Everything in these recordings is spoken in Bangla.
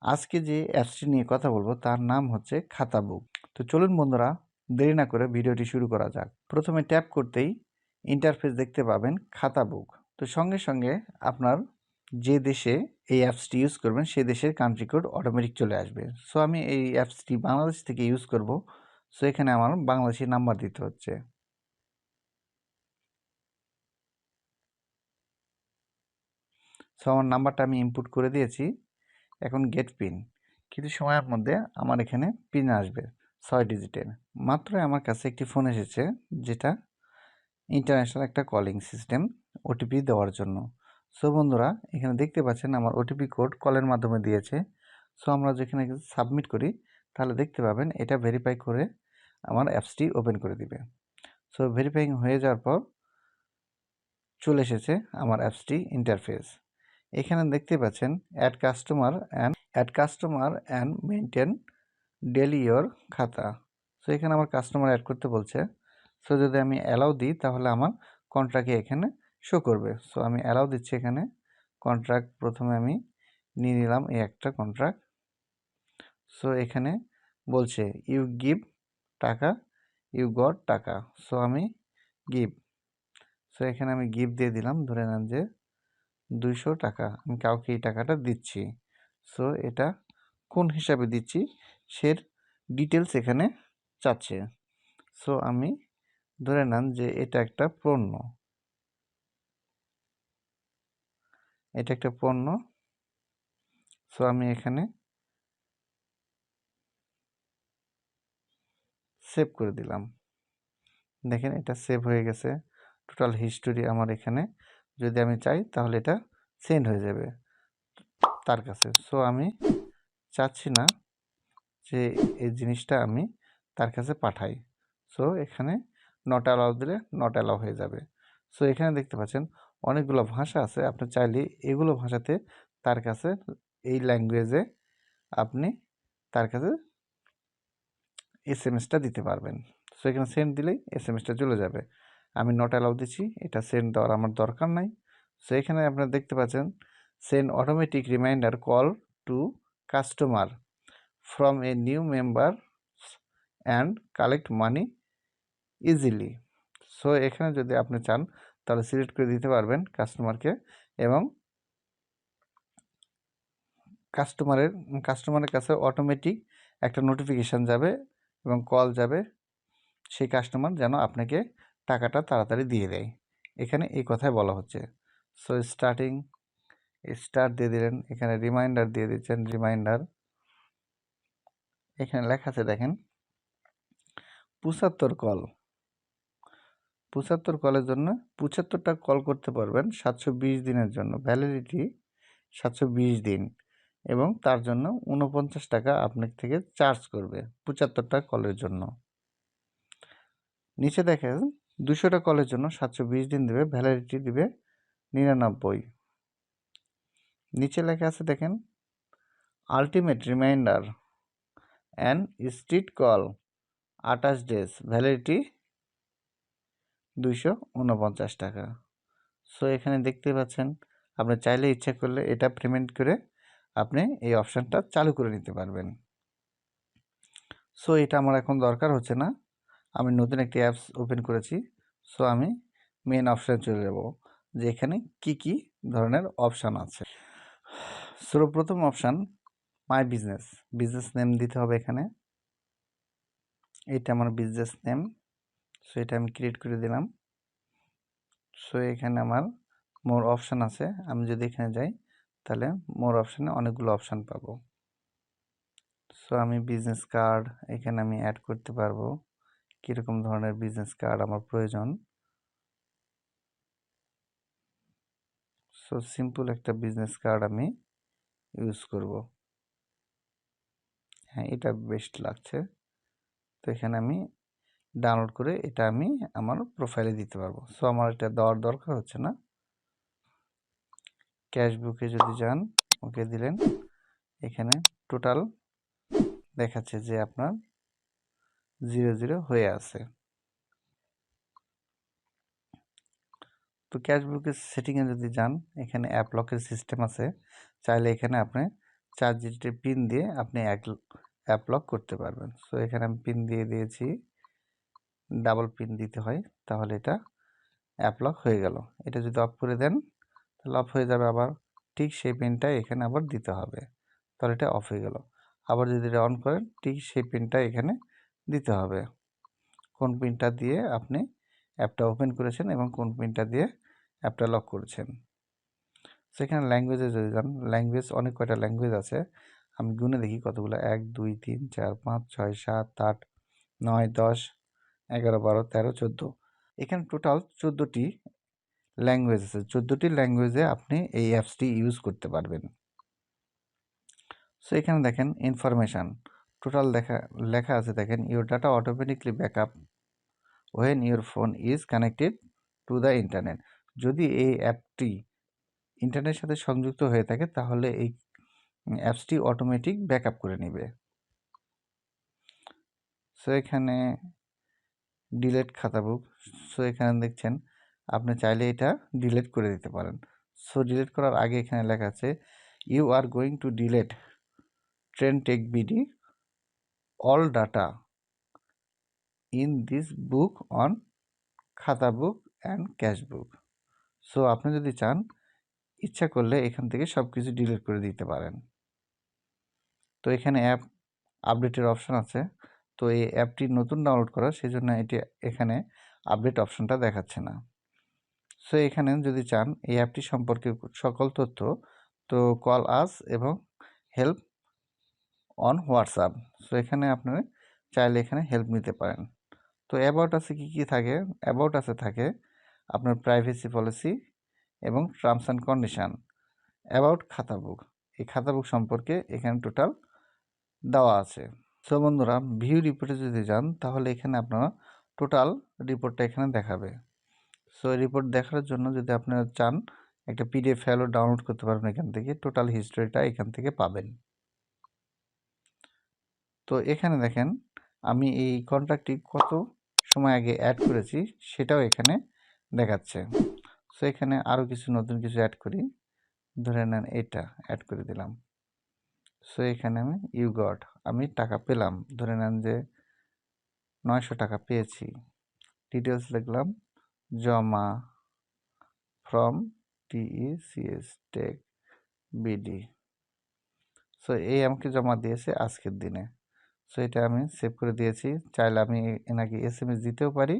আজকে যে অ্যাপসটি নিয়ে কথা বলবো তার নাম হচ্ছে খাতা বুক। তো চলুন বন্ধুরা, দেরি না করে ভিডিওটি শুরু করা যাক। প্রথমে ট্যাপ করতেই ইন্টারফেস দেখতে পাবেন খাতা বুক। তো সঙ্গে সঙ্গে আপনার যে দেশে এই অ্যাপসটি ইউজ করবেন সেই দেশের কান্ট্রি কোড অটোমেটিক চলে আসবে। সো আমি এই অ্যাপসটি বাংলাদেশ থেকে ইউজ করব। সো এখানে আমার বাংলাদেশি নাম্বার দিতে হচ্ছে। সো আমার নাম্বারটা আমি ইনপুট করে দিয়েছি। এখন গেট পিন। কিছু সময়ের মধ্যে আমার এখানে পিন আসবে 6 ডিজিটের। মাত্রই আমার কাছে একটি ফোন এসেছে, যেটা ইন্টারন্যাশনাল একটা কলিং সিস্টেম ওটিপি দেওয়ার জন্য। সো বন্ধুরা, এখানে দেখতে পাচ্ছেন আমার ওটিপি কোড কলের মাধ্যমে দিয়েছে। সো আমরা যেখানে সাবমিট করি তাহলে দেখতে পাবেন এটা ভেরিফাই করে আমার অ্যাপসটি ওপেন করে দিবে। সো ভেরিফাইং হয়ে যাওয়ার পর চলে এসেছে আমার অ্যাপসটি ইন্টারফেস। এখানে দেখতে পাচ্ছেন add customer and maintain daily your khata. So এখানে আমার কাস্টমার অ্যাড করতে বলছে। সো যদি আমি অ্যালাউ দিই তাহলে আমার কন্ট্রাক্টে এখানে শো করবে। সো আমি অ্যালাউ দিচ্ছি। এখানে কন্ট্রাক্ট প্রথমে আমি নিয়ে নিলাম এই একটা কন্ট্রাক্ট। সো এখানে বলছে ইউ গিভ টাকা, ইউ গট টাকা। সো আমি গিভ। সো এখানে আমি গিভ দিয়ে দিলাম। ধরে নেন যে 200 টাকা আমি কাউকে এই টাকাটা দিচ্ছি। সো এটা কোন হিসাবে দিচ্ছি সে ডিটেলস এখানে চাচ্ছে। সো আমি ধরে নেন যে এটা একটা পণ্য, সো আমি এখানে সেভ করে দিলাম। দেখেন এটা সেভ হয়ে গেছে। টোটাল হিস্টোরি আমার এখানে, যদি আমি চাই তাহলে এটা সেন্ড হয়ে যাবে তার কাছে। সো আমি চাচ্ছি না যে এই জিনিসটা আমি তার কাছে পাঠাই। সো এখানে নট অ্যালাউ দিলে নট অ্যালাউ হয়ে যাবে। সো এখানে দেখতে পাচ্ছেন অনেকগুলো ভাষা আছে। আপনি চাইলে এগুলো ভাষাতে তার কাছে এই ল্যাঙ্গুয়েজে আপনি তার কাছে এসএমএসটা দিতে পারবেন। সো এখানে সেন্ড দিলেই এসএমএসটা চলে যাবে। আমি নট অ্যালাউ দিচ্ছি, এটা সেন্ড দেওয়ার আমার দরকার নাই। সো এখানে আপনারা দেখতে পাচ্ছেন send automatic reminder call to customer from a new member and collect money easily. So এখানে যদি আপনি চান তাহলে সিলেক্ট করে দিতে পারবেন কাস্টমারকে, এবং কাস্টমারের কাছে অটোমেটিক একটা নোটিফিকেশান যাবে এবং কল যাবে, সেই কাস্টমার যেন আপনাকে টাকাটা তাড়াতাড়ি দিয়ে দেয়। এখানে এই কথাই বলা হচ্ছে। সো স্টার্ট দিয়ে দিলেন, এখানে রিমাইন্ডার দিয়ে দিচ্ছেন রিমাইন্ডার। এখানে লেখা আছে দেখেন 75 কল। 75 কলের জন্য 75টা কল করতে পারবেন 720 দিনের জন্য, ভ্যালিডিটি 720 দিন, এবং তার জন্য 49 টাকা আপনার থেকে চার্জ করবে 75টা কলের জন্য। নিচে দেখেন 200টা কলের জন্য 720 দিন দেবে, ভ্যালিডিটি দিবে 99। নিচে লেখা আছে দেখেন ultimate reminder and street call 28 days, validity 249 টাকা। সো এখানে দেখতে পাচ্ছেন আপনি চাইলে ইচ্ছা করলে এটা পেমেন্ট করে আপনি এই অপশানটা চালু করে নিতে পারবেন। সো এটা আমার এখন দরকার হচ্ছে না, আমি নতুন একটি অ্যাপস ওপেন করেছি। সো আমি মেন অপশানে চলে যাব যে এখানে কি ধরনের অপশান আছে। সর্বপ্রথম অপশান মাই বিজনেস নেম দিতে হবে এখানে। এটা আমার বিজনেস নেম। সো এটা আমি ক্রিয়েট করে দিলাম। সো এখানে আমার মোর অপশান আছে। আমি যদি এখানে যাই তাহলে মোর অপশানে অনেকগুলো অপশান পাবো। সো আমি বিজনেস কার্ড এখানে আমি অ্যাড করতে পারবো, কীরকম ধরনের বিজনেস কার্ড আমার প্রয়োজন। সো সিম্পল একটা বিজনেস কার্ড আমি ইউজ করব। হ্যাঁ, এটা বেস্ট লাগছে। তো এখানে আমি ডাউনলোড করে এটা আমি আমার প্রোফাইলে দিতে পারবো। সো আমার এটা দেওয়ার দরকার হচ্ছে না। ক্যাশ বুকে যদি যান, ওকে দিলেন, এখানে টোটাল দেখাচ্ছে যে আপনার 00 হয়ে আছে। তো ক্যাশ বুকের সেটিংয়ে যদি যান, এখানে অ্যাপ লকের সিস্টেম আছে। চাইলে এখানে আপনি 4 ডিজিটের পিন দিয়ে আপনি অ্যাপ লক করতে পারবেন। সো এখানে আমি পিন দিয়ে দিয়েছি, ডাবল পিন দিতে হয়, তাহলে এটা অ্যাপ লক হয়ে গেল। এটা যদি অফ করে দেন তাহলে অফ হয়ে যাবে আবার। ঠিক সেই পিনটা এখানে আবার দিতে হবে, তাহলে এটা অফ হয়ে গেল। আবার যদি এটা অন করেন ঠিক সেই পিনটা এখানে দিতে হবে। কোন পিনটা দিয়ে আপনি অ্যাপটা ওপেন করেছেন এবং কোন পিনটা দিয়ে অ্যাপটা লক করেছেন। সেখানে ল্যাঙ্গুয়েজে যদি যান, ল্যাঙ্গুয়েজ অনেক কয়টা ল্যাঙ্গুয়েজ আছে, আমি গুনে দেখি কতগুলো, 1 2 3 4 5 6 7 8 9 10 11 12 13 14। এখানে টোটাল 14টি ল্যাঙ্গুয়েজ আছে। 14টি ল্যাঙ্গুয়েজে আপনি এই অ্যাপসটি ইউজ করতে পারবেন। সো এখানে দেখেন ইনফরমেশান টোটাল লেখা আছে, দেখেন your data automatically backup when your phone is connected to the internet. যদি এই অ্যাপটি ইন্টারনেটের সাথে সংযুক্ত হয়ে থাকে তাহলে এই অ্যাপসটি অটোমেটিক ব্যাকআপ করে নেবে। সো এখানে ডিলেট খাতা বুক। সো এখানে দেখছেন আপনি চাইলে এটা ডিলেট করে দিতে পারেন। সো ডিলেট করার আগে এখানে লেখা আছে you are going to delete train tech BD all data in this book on khata book and cash book. So আপনি যদি চান ইচ্ছা করলে এখান থেকে সব কিছু ডিলিট করে দিতে পারেন। তো এখানে অ্যাপ আপডেটের অপশান আছে। তো এই অ্যাপটি নতুন ডাউনলোড করা, সেজন্য এটি এখানে আপডেট অপশানটা দেখাচ্ছে না। সো এখানে যদি চান এই অ্যাপটি সম্পর্কে সকল তথ্য, তো কল আস এবং হেল্প অন হোয়াটসঅ্যাপ। সো এখানে আপনি চাইলে এখানে হেল্প নিতে পারেন। তো অ্যাবাউট আছে কী থাকে, অ্যাবাউট আছে থাকে আপনার প্রাইভেসি পলিসি এবং টার্মস অ্যান্ড কন্ডিশন। অ্যাবাউট খাতা বুক, এই খাতা বুক সম্পর্কে এখানে টোটাল দেওয়া আছে। সো বন্ধুরা, ভিউ রিপোর্টে যদি যান তাহলে এখানে আপনারা টোটাল রিপোর্টটা এখানে দেখাবে। সো রিপোর্ট দেখার জন্য যদি আপনারা চান একটা পিডিএফ ফাইলও ডাউনলোড করতে পারবেন, এখান থেকে টোটাল হিস্ট্রিটা এখান থেকে পাবেন। তো এখানে দেখেন আমি এই কন্ট্রাক্টটি কত সময় আগে অ্যাড করেছি সেটাও এখানে দেখাচ্ছে। সো এখানে আরও কিছু নতুন কিছু অ্যাড করি, ধরে নেন এটা অ্যাড করে দিলাম। সো এখানে আমি আমি টাকা পেলাম, ধরে নেন যে 900 টাকা পেয়েছি। ডিটেলস লিখলাম, জমা from TECS tech BD. So এই আমাকে জমা দিয়েছে আজকের দিনে। সো এটা আমি সেভ করে দিয়েছি। চাইলে আমি এনাকে SMS দিতেও পারি,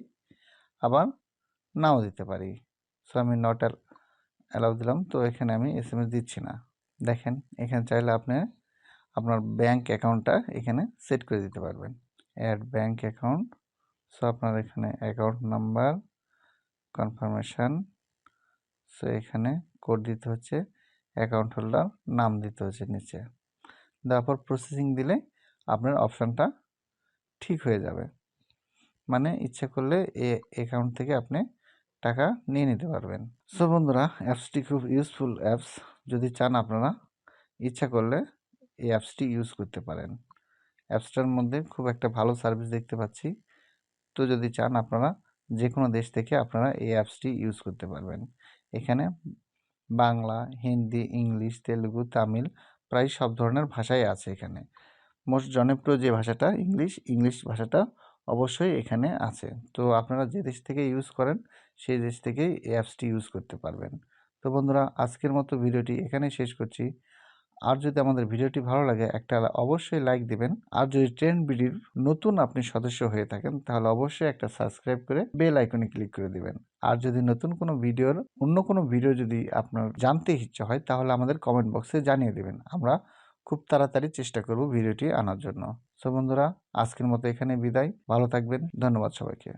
আবার নাও দিতে পারি। সো আমি নট অ্যালাউ দিলাম। তো এখানে আমি SMS দিচ্ছি না। দেখেন এখানে চাইলে আপনি আপনার ব্যাংক অ্যাকাউন্টটা এখানে সেট করে দিতে পারবেন। Add bank account. সো আপনার এখানে অ্যাকাউন্ট নাম্বার, কনফার্মেশন। সো এখানে কোড দিতে হচ্ছে, অ্যাকাউন্ট হোল্ডার নাম দিতে হচ্ছে নিচে। তারপর প্রসেসিং দিলে আপনার অপশানটা ঠিক হয়ে যাবে। মানে ইচ্ছা করলে এই অ্যাকাউন্ট থেকে আপনি টাকা নিয়ে নিতে পারবেন। সো বন্ধুরা, অ্যাপসটি খুব ইউজফুল অ্যাপস। যদি চান আপনারা ইচ্ছা করলে এই অ্যাপসটি ইউজ করতে পারেন। অ্যাপসটার মধ্যে খুব একটা ভালো সার্ভিস দেখতে পাচ্ছি। তো যদি চান আপনারা যে কোনো দেশ থেকে আপনারা এই অ্যাপসটি ইউজ করতে পারবেন। এখানে বাংলা, হিন্দি, ইংলিশ, তেলুগু, তামিল প্রায় সব ধরনের ভাষাই আছে এখানে। মোস্ট জনপ্রিয় যে ভাষাটা ইংলিশ ভাষাটা অবশ্যই এখানে আছে। তো আপনারা যে দেশ থেকে ইউজ করেন সেই দেশ থেকেই এই অ্যাপসটি ইউজ করতে পারবেন। তো বন্ধুরা, আজকের মতো ভিডিওটি এখানেই শেষ করছি। আর যদি আমাদের ভিডিওটি ভালো লাগে একটা অবশ্যই লাইক দিবেন। আর যদি ট্রেন্ড বিডির নতুন আপনি সদস্য হয়ে থাকেন তাহলে অবশ্যই একটা সাবস্ক্রাইব করে বেল আইকনে ক্লিক করে দিবেন। আর যদি নতুন কোনো অন্য কোনো ভিডিও যদি আপনার জানতে ইচ্ছা হয় তাহলে আমাদের কমেন্ট বক্সে জানিয়ে দিবেন। আমরা খুব তাড়াতাড়ি চেষ্টা করব ভিডিওটি আনার জন্য। সো বন্ধুরা, আজকের মতো এখানে বিদায়। ভালো থাকবেন। ধন্যবাদ সবাইকে।